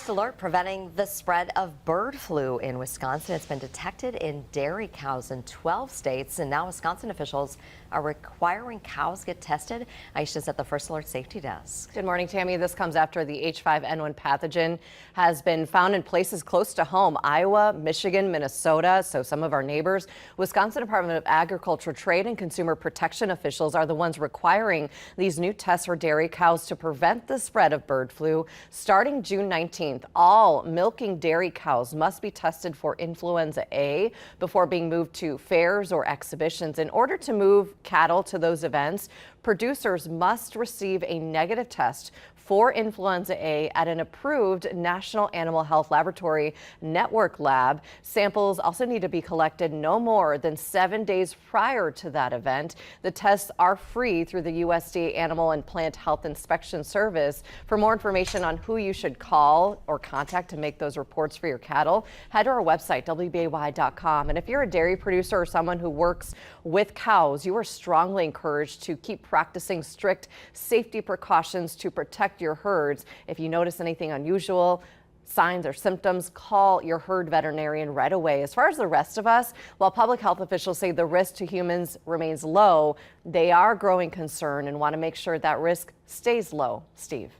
first alert preventing the spread of bird flu in Wisconsin. It's been detected in dairy cows in 12 states, and now Wisconsin officials are requiring cows get tested. Aisha's at the First Alert Safety Desk. Good morning, Tammy. This comes after the H5N1 pathogen has been found in places close to home: Iowa, Michigan, Minnesota. So some of our neighbors. Wisconsin Department of Agriculture, Trade and Consumer Protection officials are the ones requiring these new tests for dairy cows to prevent the spread of bird flu. Starting June 19th, all milking dairy cows must be tested for influenza A before being moved to fairs or exhibitions. In order to move cattle to those events, producers must receive a negative test for influenza A at an approved National Animal Health Laboratory Network lab. Samples also need to be collected no more than 7 days prior to that event. The tests are free through the USDA Animal and Plant Health Inspection Service. For more information on who you should call or contact to make those reports for your cattle, head to our website, WBAY.com. And if you're a dairy producer or someone who works with cows, you are strongly encouraged to keep practicing strict safety precautions to protect your herds. If you notice anything unusual, signs or symptoms, call your herd veterinarian right away. As far as the rest of us, while public health officials say the risk to humans remains low, they are growing concern and want to make sure that risk stays low. Steve.